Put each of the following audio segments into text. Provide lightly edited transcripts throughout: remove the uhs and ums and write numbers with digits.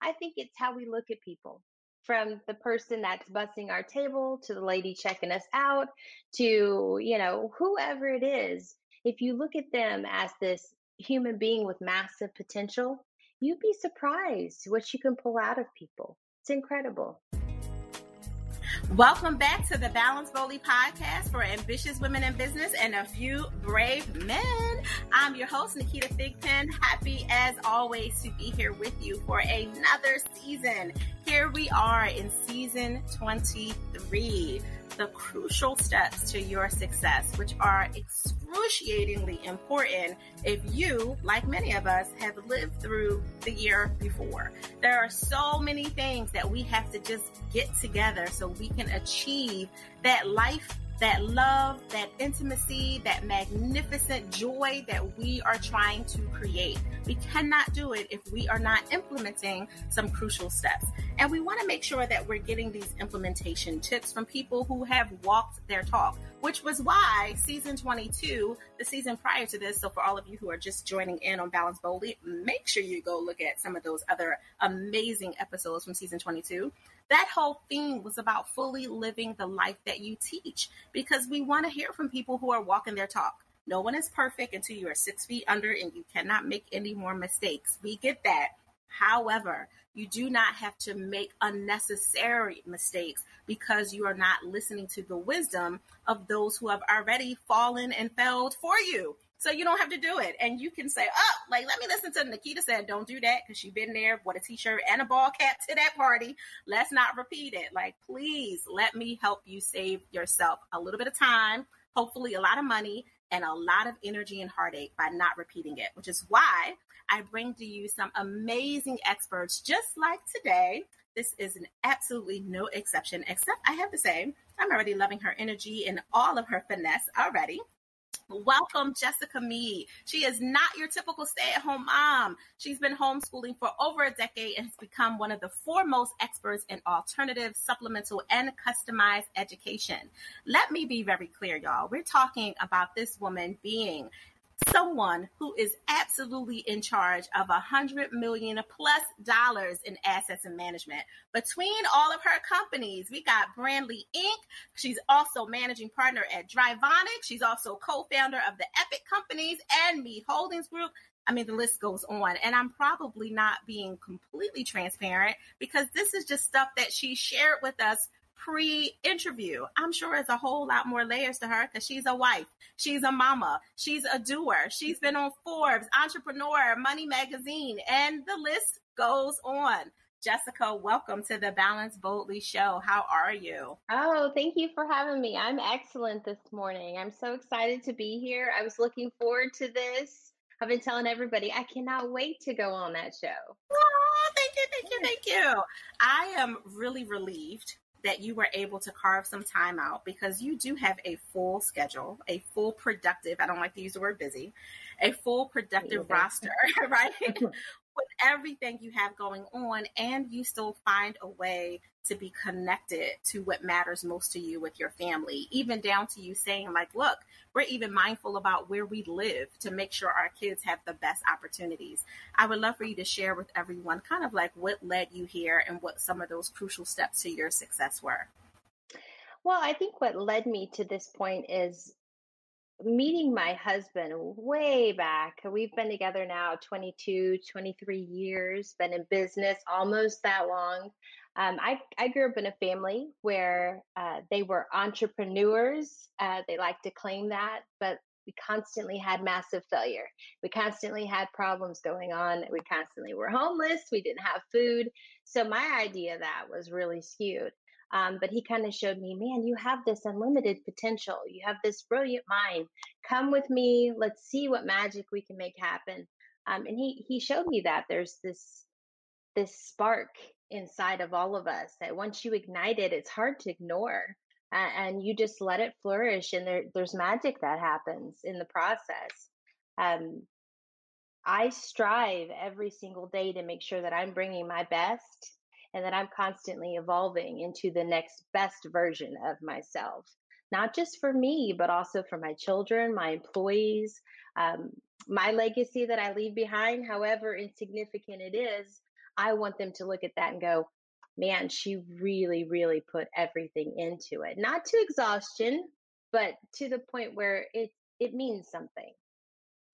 I think it's how we look at people, from the person that's bussing our table to the lady checking us out to, whoever it is. If you look at them as this human being with massive potential, you'd be surprised what you can pull out of people. It's incredible. Welcome back to the Balance Boldly podcast for ambitious women in business and a few brave men. I'm your host, Naketa Thigpen. Happy as always to be here with you for another season. Here we are in season 23, the crucial steps to your success, which are excruciatingly important if you, like many of us, have lived through the year before. There are so many things that we have to just get together so we can achieve that life, that love, that intimacy, that magnificent joy that we are trying to create. We cannot do it if we are not implementing some crucial steps. And we want to make sure that we're getting these implementation tips from people who have walked their talk, which was why season 22, the season prior to this, so for all of you who are just joining in on Balance Boldly, make sure you go look at some of those other amazing episodes from season 22. That whole theme was about fully living the life that you teach, because we want to hear from people who are walking their talk. No one is perfect until you are 6 feet under and you cannot make any more mistakes. We get that. However, you do not have to make unnecessary mistakes because you are not listening to the wisdom of those who have already fallen and failed for you. So you don't have to do it. And you can say, let me listen to Naketa said, don't do that because she's been there, bought a t-shirt and a ball cap to that party. Let's not repeat it. Please let me help you save yourself a little bit of time, hopefully a lot of money, and a lot of energy and heartache by not repeating it, which is why I bring to you some amazing experts just like today. This is an absolutely no exception, except I have to say, I'm already loving her energy and all of her finesse already. Welcome, Jessica Mead. She is not your typical stay-at-home mom. She's been homeschooling for over a decade and has become one of the foremost experts in alternative, supplemental, and customized education. Let me be very clear, y'all. We're talking about this woman being someone who is absolutely in charge of $100 million plus in assets and management. Between all of her companies, we got BrandLync. She's also managing partner at Drivonic. She's also co-founder of the Epic Companies and Mead Holdings Group. I mean, the list goes on, and I'm probably not being completely transparent because this is just stuff that she shared with us pre-interview. I'm sure there's a whole lot more layers to her because she's a wife, she's a mama, she's a doer, she's been on Forbes, Entrepreneur, Money Magazine, and the list goes on. Jessica, welcome to the Balance Boldly show. How are you? Oh, thank you for having me. I'm excellent this morning. I'm so excited to be here. I was looking forward to this. I've been telling everybody I cannot wait to go on that show. Oh, thank you. I am really relieved that you were able to carve some time out because you do have a full schedule, a full productive, I don't like to use the word busy, a full productive roster, right? With everything you have going on, and you still find a way to be connected to what matters most to you with your family, even down to you saying look, we're even mindful about where we live to make sure our kids have the best opportunities. I would love for you to share with everyone kind of what led you here and what some of those crucial steps to your success were. Well, I think what led me to this point is meeting my husband way back. We've been together now 22, 23 years, been in business almost that long. I grew up in a family where they were entrepreneurs. They like to claim that, but we constantly had massive failure. We constantly had problems going on. We constantly were homeless. We didn't have food. So my idea of that was really skewed. But he kind of showed me, man, you have this unlimited potential. You have this brilliant mind. Come with me. Let's see what magic we can make happen. And he showed me that there's this spark inside of all of us that once you ignite it, it's hard to ignore. And you just let it flourish, and there's magic that happens in the process. I strive every single day to make sure that I'm bringing my best and that I'm constantly evolving into the next best version of myself, not just for me, but also for my children, my employees, my legacy that I leave behind, however insignificant it is. I want them to look at that and go, man, she really, really put everything into it. Not to exhaustion, but to the point where it means something.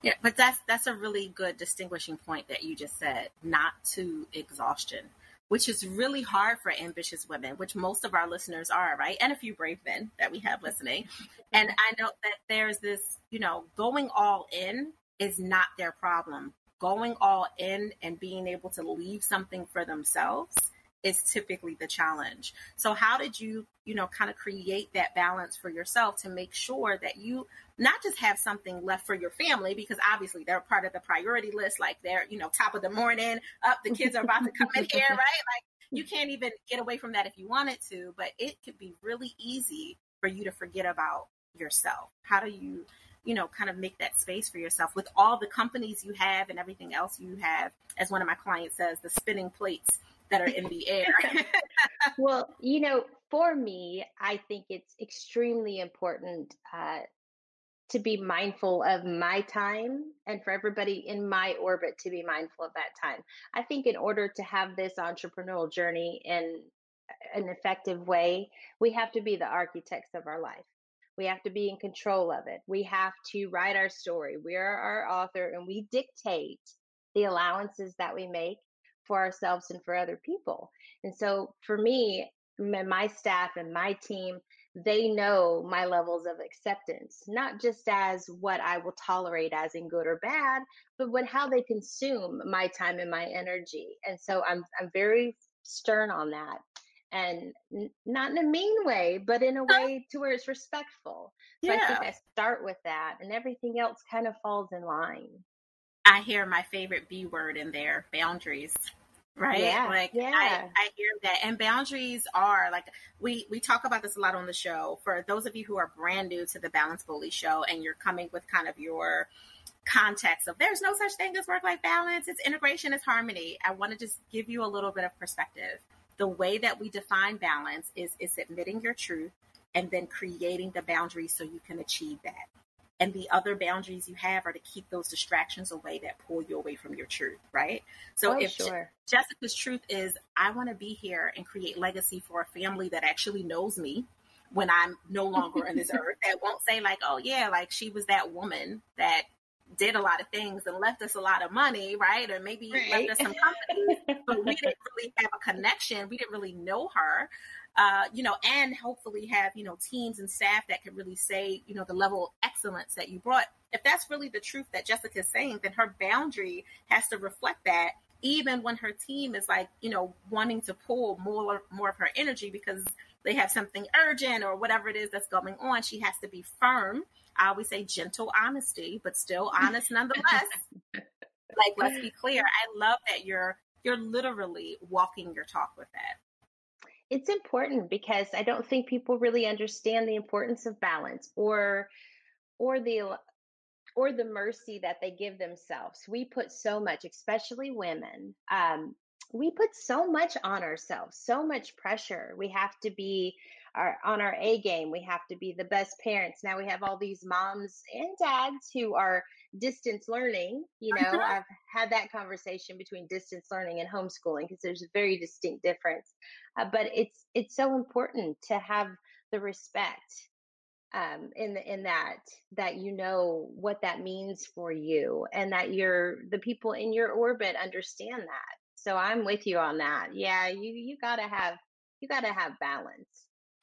Yeah, but that's a really good distinguishing point that you just said, not to exhaustion, which is really hard for ambitious women, which most of our listeners are, right? And a few brave men that we have listening. And I know that there's this, going all in is not their problem. Going all in and being able to leave something for themselves is typically the challenge. So how did you, kind of create that balance for yourself to make sure that you not just have something left for your family, because obviously they're part of the priority list, like they're, top of the morning, up, the kids are about to come in here, right? Like you can't even get away from that if you wanted to, but it could be really easy for you to forget about yourself. How do you, kind of make that space for yourself with all the companies you have and everything else you have, as one of my clients says, the spinning plates that are in the air? Well, for me, I think it's extremely important to be mindful of my time and for everybody in my orbit to be mindful of that time. I think in order to have this entrepreneurial journey in an effective way, we have to be the architects of our life. We have to be in control of it. We have to write our story. We are our author and we dictate the allowances that we make for ourselves and for other people. And so for me, my staff and my team, they know my levels of acceptance, not just as what I will tolerate as in good or bad, but how they consume my time and my energy. And so I'm very stern on that, and not in a mean way, but in a way to where it's respectful. So I think Yeah. I start with that, and everything else kind of falls in line. I hear my favorite B word in there, boundaries. Right? Yeah, Like yeah. I hear that. And boundaries are like we talk about this a lot on the show. For those of you who are brand new to the Balance Bully show and you're coming with kind of your context of there's no such thing as work-life balance, it's integration, it's harmony. I want to just give you a little bit of perspective. The way that we define balance is admitting your truth and then creating the boundaries so you can achieve that. And the other boundaries you have are to keep those distractions away that pull you away from your truth, right? So Oh, if sure. Jessica's truth is, I want to be here and create legacy for a family that actually knows me when I'm no longer on this earth, that won't say like, oh yeah, like she was that woman that did a lot of things and left us a lot of money, right? Or maybe left Right. us some companies, but we didn't really have a connection. We didn't really know her. And hopefully have, teams and staff that could really say, the level of excellence that you brought. If that's really the truth that Jessica is saying, then her boundary has to reflect that, even when her team is like, wanting to pull more of her energy because they have something urgent or whatever it is that's going on. She has to be firm. I always say gentle honesty, but still honest nonetheless. Like, let's be clear. I love that you're literally walking your talk with that. It's important because I don't think people really understand the importance of balance or the or the mercy that they give themselves. We put so much, especially women, we put so much on ourselves, so much pressure. We have to be on our A game. We have to be the best parents. Now we have all these moms and dads who are distance learning. I've had that conversation between distance learning and homeschooling because there's a very distinct difference. But it's so important to have the respect in that what that means for you, and that the people in your orbit understand that. So I'm with you on that. Yeah, you gotta have balance.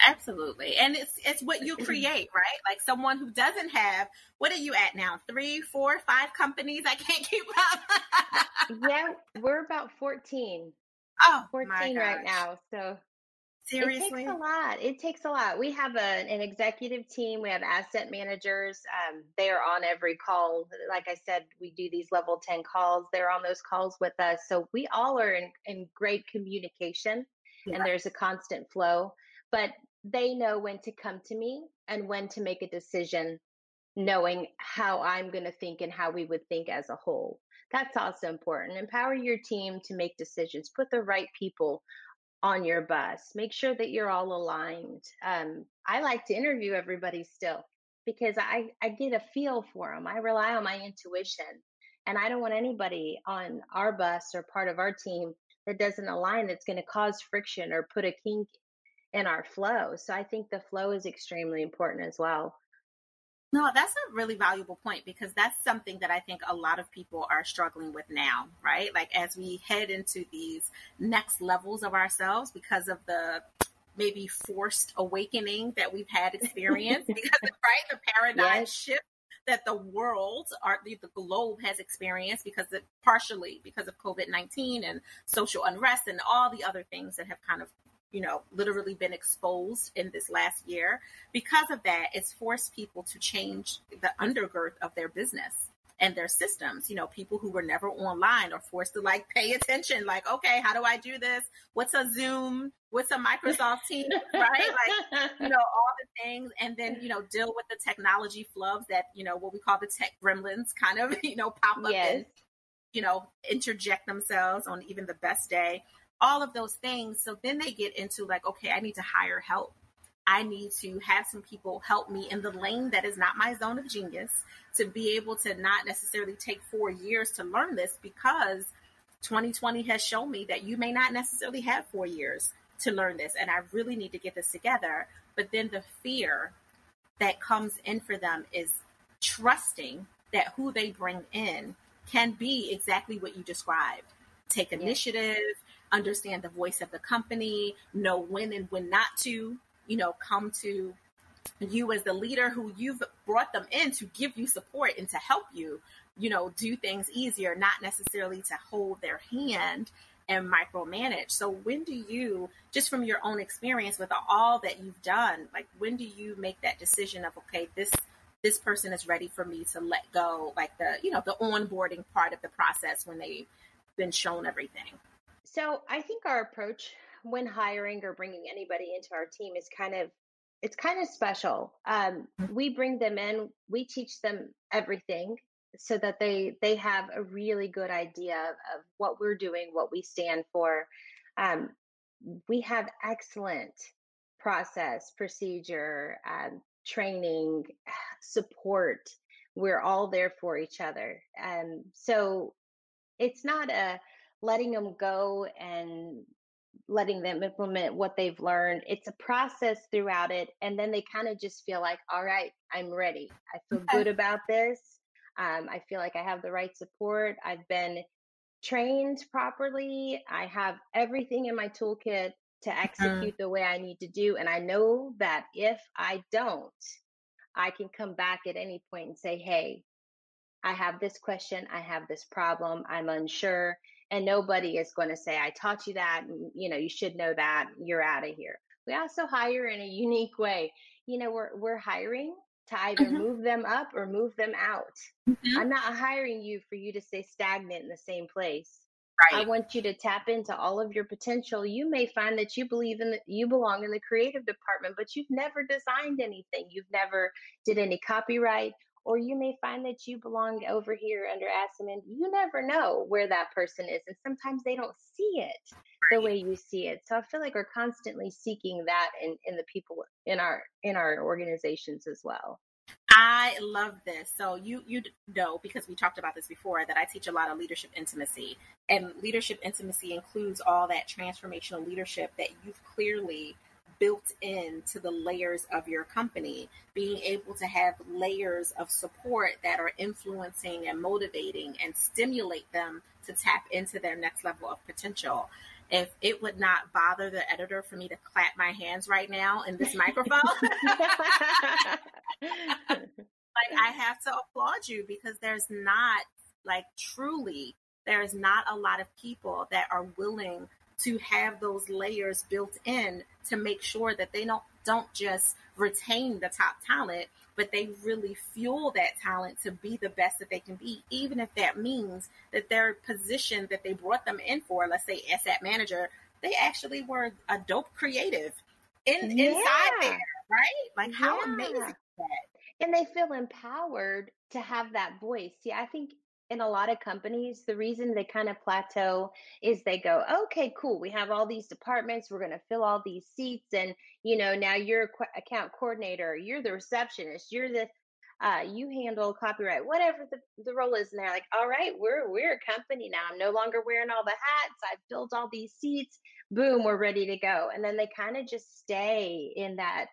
Absolutely. And it's what you create, right? Like someone who doesn't have, what are you at now? 3, 4, 5 companies? I can't keep up. Yeah, we're about 14 Oh my 14 right gosh. now. So it takes a Seriously? lot. It takes a lot. We have an executive team. We have asset managers. They are on every call. Like I said, we do these level 10 calls. They're on those calls with us. So we all are in great communication, Yeah. and there's a constant flow. But they know when to come to me and when to make a decision, knowing how I'm going to think and how we would think as a whole. That's also important. Empower your team to make decisions. Put the right people on your bus. Make sure that you're all aligned. I like to interview everybody still because I get a feel for them. I rely on my intuition, and I don't want anybody on our bus or part of our team that doesn't align, that's going to cause friction or put a kink in our flow. So I think the flow is extremely important as well. No, that's a really valuable point because that's something that I think a lot of people are struggling with now, right? Like as we head into these next levels of ourselves because of the maybe forced awakening that we've had experience because right, the paradigm Yes. shift that the world or the globe has experienced because partially because of COVID-19 and social unrest and all the other things that have kind of literally been exposed in this last year. Because of that, it's forced people to change the undergirth of their business and their systems. People who were never online are forced to like pay attention, like, okay, how do I do this? What's a Zoom? What's a Microsoft Teams, right? Like, all the things. And then, deal with the technology flubs that, what we call the tech gremlins kind of, pop up Yes. and, interject themselves on even the best day. All of those things. So then they get into like, okay, I need to hire help. I need to have some people help me in the lane that is not my zone of genius to be able to not necessarily take 4 years to learn this because 2020 has shown me that you may not necessarily have 4 years to learn this. And I really need to get this together. But then the fear that comes in for them is trusting that who they bring in can be exactly what you described. Take initiative, understand the voice of the company, know when and when not to, come to you as the leader who you've brought them in to give you support and to help you, do things easier, not necessarily to hold their hand and micromanage. So when do you, just from your own experience with all that you've done, like when do you make that decision of, okay, this person is ready for me to let go, like the onboarding part of the process when they've been shown everything? So I think our approach when hiring or bringing anybody into our team is it's kind of special. We bring them in, we teach them everything so that they have a really good idea of what we're doing, what we stand for. Um, we have excellent process, procedure, training, support. We're all there for each other. So it's not a letting them go and letting them implement what they've learned. It's a process throughout it. And then they kind of just feel like, all right, I'm ready. I feel Okay. good about this. I feel like I have the right support. I've been trained properly. I have everything in my toolkit to Mm, execute the way I need to do. And I know that if I don't, I can come back at any point and say, hey, I have this question, I have this problem, I'm unsure, and nobody is going to say, I taught you that, and, you should know that, you're out of here. We also hire in a unique way. We're hiring to either mhm, move them up or move them out. mhm. I'm not hiring you for you to stay stagnant in the same place. I Right. want you to tap into all of your potential. You may find that you belong in the creative department, but you've never designed anything. You've never did any copyright, or you may find that you belong over here under Assaman. You never know where that person is. And sometimes they don't see it the way you see it. So I feel like we're constantly seeking that in the people in our organizations as well. I love this. So you know, because we talked about this before, that I teach a lot of leadership intimacy, and leadership intimacy includes all that transformational leadership that you've clearly built into the layers of your company, being able to have layers of support that are influencing and motivating and stimulate them to tap into their next level of potential. If it would not bother the editor for me to clap my hands right now in this microphone, like I have to applaud you because there's not like truly there's not a lot of people that are willing to have those layers built in to make sure that they don't just retain the top talent, but they really fuel that talent to be the best that they can be, even if that means that their position that they brought them in for, let's say asset manager, they actually were a dope creative inside there, Yeah. right? Like how amazing Yeah. is that? And they feel empowered to have that voice. See, I think in a lot of companies, the reason they kind of plateau is they go, okay, cool. We have all these departments. We're going to fill all these seats. And, now you're account coordinator, you're the receptionist, you're the, You handle copyright, whatever the role is. And they're like, all right, we're a company now. I'm no longer wearing all the hats. I've built all these seats. Boom, we're ready to go. And then they kind of just stay in that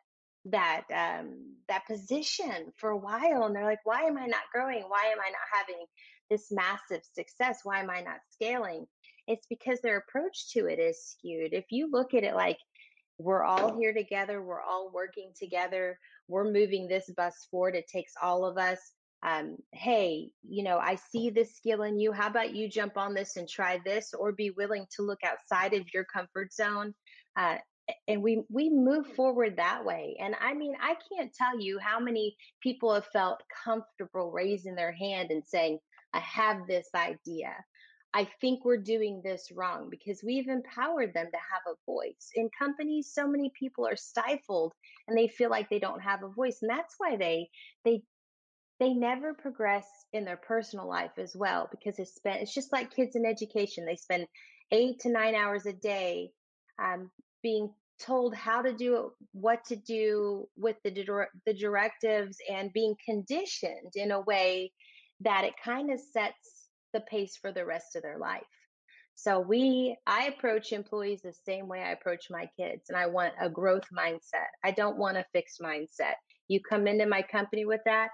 position for a while. And they're like, why am I not growing? Why am I not having this massive success? Why am I not scaling? It's because their approach to it is skewed. If you look at it like, we're all here together, we're all working together, we're moving this bus forward, it takes all of us. Hey, I see this skill in you. How about you jump on this and try this, or be willing to look outside of your comfort zone? uh, and we move forward that way. And I mean, I can't tell you how many people have felt comfortable raising their hand and saying, I have this idea, I think we're doing this wrong, because we've empowered them to have a voice. In companies, so many people are stifled and they feel like they don't have a voice. And that's why they they never progress in their personal life as well, because it's just like kids in education. They spend 8 to 9 hours a day being told how to do it, what to do with the directives, and being conditioned in a way that it kind of sets the pace for the rest of their life. So I approach employees the same way I approach my kids, and I want a growth mindset. I don't want a fixed mindset. You come into my company with that,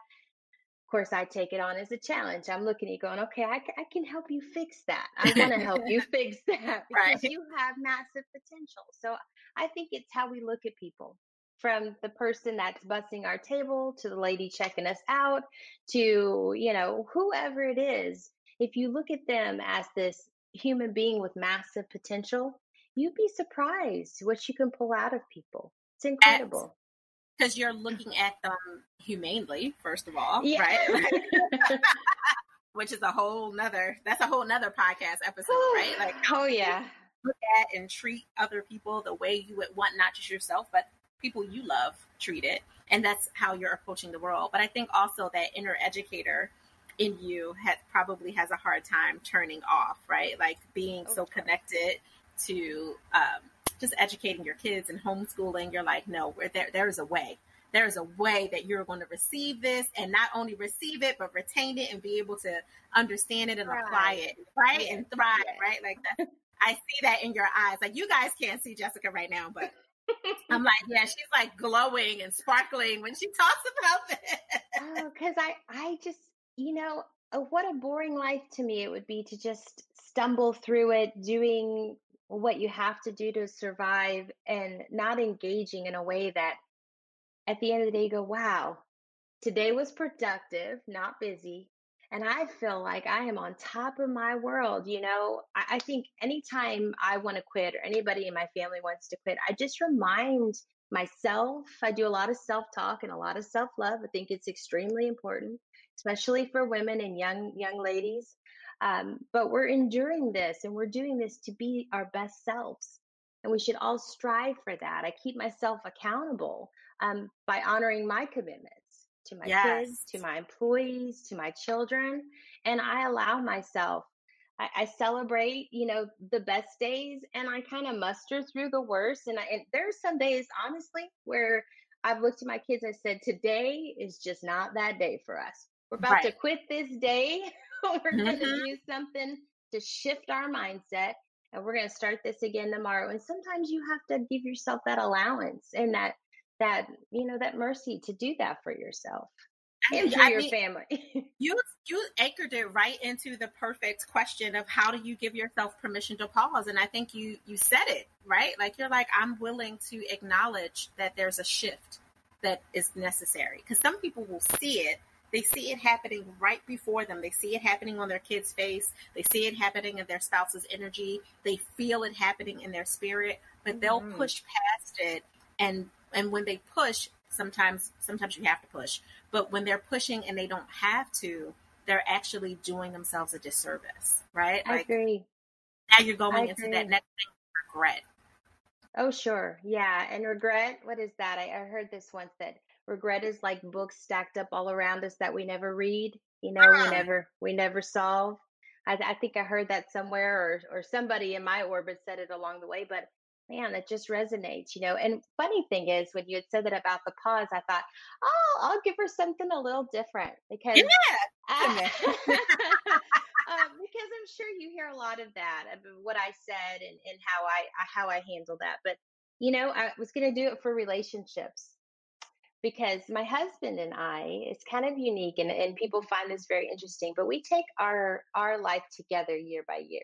of course, I take it on as a challenge. I'm looking at you going, okay, I can help you fix that. I want to help you fix that, because Right. you have massive potential. So I think it's how we look at people, from the person that's bussing our table to the lady checking us out to, whoever it is. If you look at them as this human being with massive potential, you'd be surprised what you can pull out of people. It's incredible. Because you're looking at them humanely, first of all, Yeah. right? Which is that's a whole nother podcast episode, right? Like, how Oh, do you yeah. look at and treat other people the way you would want not just yourself, but people you love treated. And that's how you're approaching the world. But I think also that inner educator in you probably has a hard time turning off, right? Like being so connected to just educating your kids and homeschooling. You're like, no, there is a way. There is a way that you're going to receive this, and not only receive it, but retain it and be able to understand it and apply it, right? Yes. And thrive, Yes. right? Like that. I see that in your eyes. Like, you guys can't see Jessica right now, but I'm like, yeah, she's like glowing and sparkling when she talks about this. Oh, because I just, what a boring life to me it would be to just stumble through it, doing what you have to do to survive, and not engaging in a way that at the end of the day you go, wow, today was productive, not busy. And I feel like I am on top of my world. I think anytime I want to quit, or anybody in my family wants to quit, I just remind myself. I do a lot of self talk and a lot of self love. I think it's extremely important, especially for women and young ladies. But we're enduring this, and we're doing this to be our best selves. And we should all strive for that. I keep myself accountable by honoring my commitments to my kids, Yes. to my employees, to my children. And I allow myself, I celebrate, the best days, and I kind of muster through the worst. And there's some days, honestly, where I've looked at my kids and I said, today is just not that day for us. We're about to Right. quit this day. We're going to Mm-hmm. do something to shift our mindset, and we're going to start this again tomorrow. And sometimes you have to give yourself that allowance, and that mercy to do that for yourself and for I your mean, family. you anchored it right into the perfect question of how do you give yourself permission to pause. And I think you said it right. Like, you're like, I'm willing to acknowledge that there's a shift that is necessary, because some people will see it. They see it happening right before them. They see it happening on their kid's face. They see it happening in their spouse's energy. They feel it happening in their spirit, but they'll push past it. And when they push, sometimes you have to push, but when they're pushing and they don't have to, they're actually doing themselves a disservice, right? I Like, agree. now you're I going into that agree. next thing, regret. Oh, sure. Yeah. And regret, what is that? I heard this once, that regret is like books stacked up all around us that we never read, Mm, we never solve. I think I heard that somewhere, or somebody in my orbit said it along the way. But man, it just resonates, you know. And funny thing is, when you had said that about the pause, I thought, oh, I'll give her something a little different Yeah. because, Wait a because minute. I'm sure you hear a lot of that of what I said and how I handle that. But you know, I was going to do it for relationships because my husband and I, it's kind of unique, and people find this very interesting. But we take our life together year by year.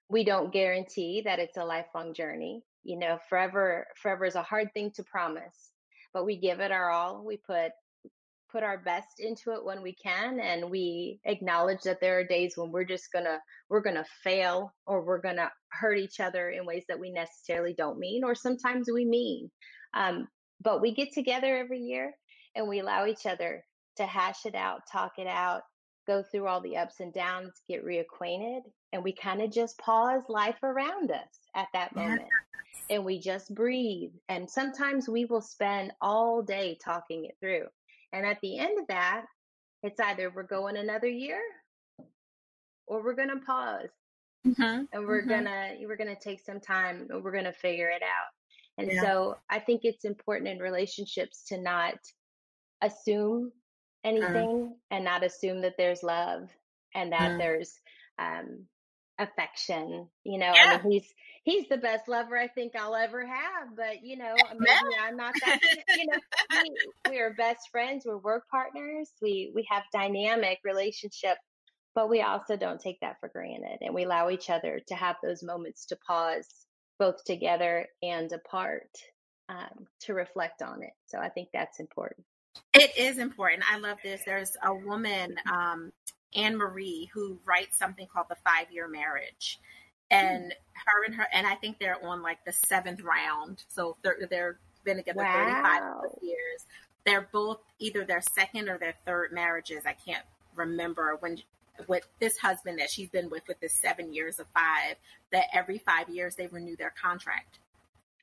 We don't guarantee that it's a lifelong journey. You know, forever is a hard thing to promise, but we give it our all. We put our best into it when we can, and we acknowledge that there are days when we're gonna fail, or we're gonna hurt each other in ways that we necessarily don't mean, or sometimes we mean. um, but we get together every year, and we allow each other to hash it out, talk it out, go through all the ups and downs, get reacquainted, and we kind of just pause life around us at that Yeah. moment, and we just breathe. And sometimes we will spend all day talking it through. And at the end of that, it's either we're going another year, or we're going to pause, Mm-hmm. and Mm-hmm. we're going to take some time, and we're going to figure it out. And Yeah. so I think it's important in relationships to not assume anything, and not assume that there's love and that Mm-hmm. there's um affection. You know, I Yeah. mean, he's the best lover I think I'll ever have, but you know, Man. maybe I'm not that to him. You know, we are best friends, we're work partners, we have dynamic relationship, but we also don't take that for granted, and we allow each other to have those moments to pause, both together and apart, to reflect on it. So I think that's important. It is important. I love this. There's a woman, Anne Marie, who writes something called the 5-year marriage. Hmm. And and I think they're on like the 7th round. So they're been together 35 plus Wow. years. They're both either their second or their third marriages. I can't remember when with this husband that she's been with this 7 years of 5, that every 5 years they renew their contract.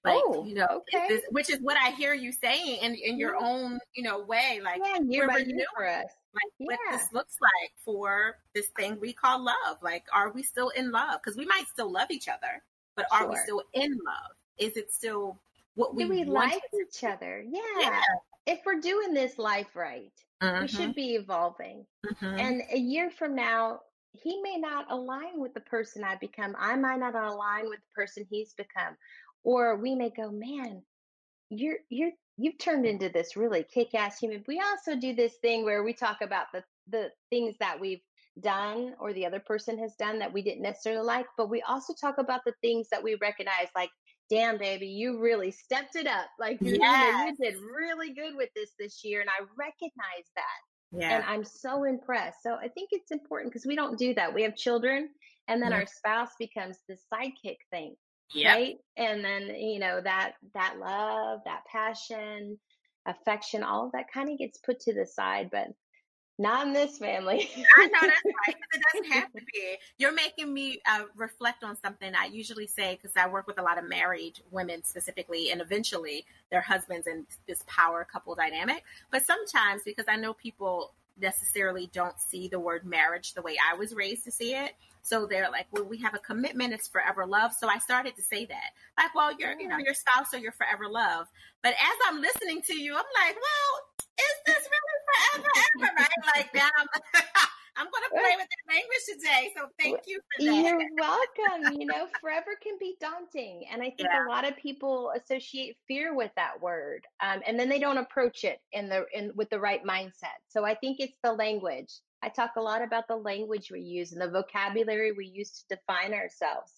Like, Oh, okay. which is what I hear you saying in your Yeah. own, way, like Yeah, year we're by year renewing for us. like what Yeah, this looks like for this thing we call love. Like, are we still in love? Because we might still love each other, but are we sure. still in love? Is it still what Do we we want like it to each be? other? Yeah. Yeah. If we're doing this life right, we Mm-hmm. should be evolving. Mm-hmm. And a year from now, he may not align with the person I become. I might not align with the person he's become. Or we may go, man, you've turned into this really kick-ass human. We also do this thing where we talk about the things that we've done, or the other person has done, that we didn't necessarily like, but we also talk about the things that we recognize, like, damn baby, you really stepped it up, like, you know, Yeah. you did really good with this year, and I recognize that, and Yeah. I'm so impressed. So I think it's important, because we don't do that. We have children, and then Mm. our spouse becomes the sidekick thing, Yep. right? And then, you know, that love, that passion, affection, all of that kind of gets put to the side, but not in this family. I know that's right, because it doesn't have to be. You're making me reflect on something I usually say, because I work with a lot of married women specifically, and eventually their husbands in this power couple dynamic. But sometimes, because I know people necessarily don't see the word marriage the way I was raised to see it. So they're like, well, we have a commitment, it's forever love. So I started to say that. Like, well, Yeah. your spouse or your forever love. But as I'm listening to you, I'm like, well, is this really forever ever? Right? Like that. I'm going to play with the language today. So thank you for that. You're welcome. You know, forever can be daunting. And I think a Yeah. lot of people associate fear with that word. And then they don't approach it with the right mindset. So I think it's the language. I talk a lot about the language we use and the vocabulary we use to define ourselves.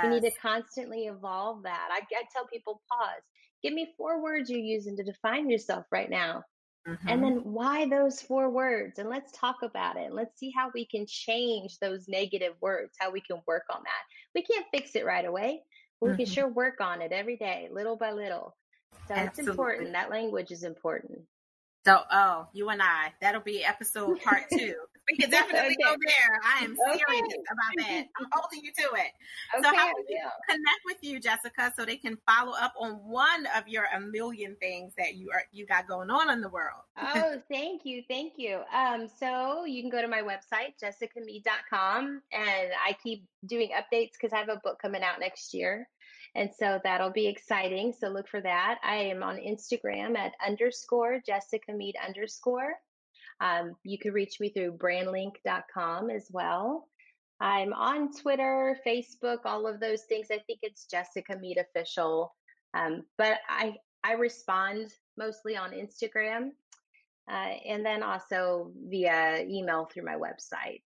We need to Yes. constantly evolve that. I tell people, pause. Give me 4 words you're using to define yourself right now. And Mm-hmm. then why those 4 words? And let's talk about it. Let's see how we can change those negative words, how we can work on that. We can't fix it right away, but we can Mm-hmm. sure work on it every day, little by little. So it's Absolutely. important. That language is important. So, you and I, that'll be episode part 2. We can definitely go Okay. there. I am serious about that. Okay. I'm holding you to it. So, Okay, how I can people will. connect with you, Jessica, so they can follow up on one of your a million things that you got going on in the world? Oh, thank you. Thank you. So you can go to my website, jessicamead.com, and I keep doing updates because I have a book coming out next year. And so that'll be exciting. So look for that. I am on Instagram at _Jessica Mead _. You can reach me through brandlync.com as well. I'm on Twitter, Facebook, all of those things. I think it's Jessica Mead Official. But I respond mostly on Instagram, and then also via email through my website.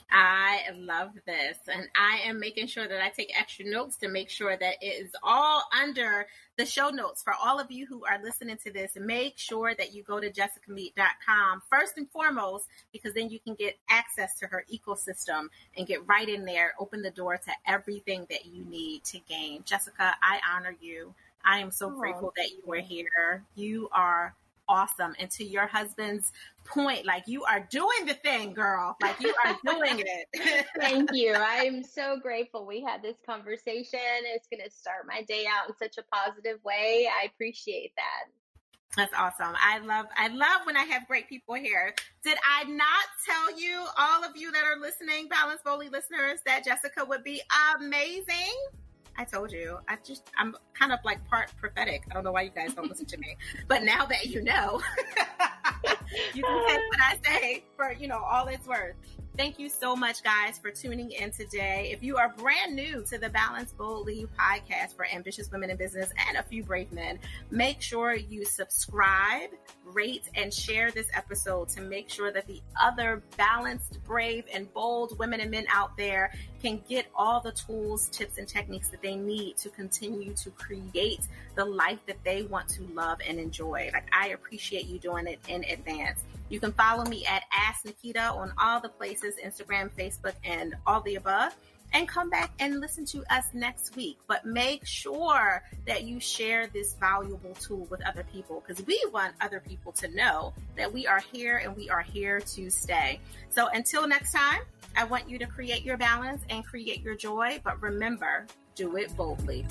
I love this. And I am making sure that I take extra notes to make sure that it is all under the show notes for all of you who are listening to this. Make sure that you go to jessicamead.com first and foremost, because then you can get access to her ecosystem and get right in there, open the door to everything that you need to gain. Jessica, I honor you. I am so grateful that you were here. You are awesome. And to your husband's point, like, you are doing the thing, girl. Like, you are doing it. Thank you. I'm so grateful we had this conversation. It's going to start my day out in such a positive way. I appreciate that. That's awesome. I love when I have great people here. Did I not tell you, all of you that are listening, Balance Boldly listeners, that Jessica would be amazing? I told you. I'm kind of like part prophetic. I don't know why you guys don't listen to me. But now that you know, you can take what I say for, all it's worth. Thank you so much, guys, for tuning in today. If you are brand new to the Balance Boldly podcast for ambitious women in business and a few brave men, make sure you subscribe, rate, and share this episode to make sure that the other balanced, brave, and bold women and men out there can get all the tools, tips, and techniques that they need to continue to create the life that they want to love and enjoy. Like, I appreciate you doing it in advance. You can follow me at Ask Naketa on all the places, Instagram, Facebook, and all the above. And come back and listen to us next week. But make sure that you share this valuable tool with other people, because we want other people to know that we are here and we are here to stay. So until next time, I want you to create your balance and create your joy. But remember, do it boldly.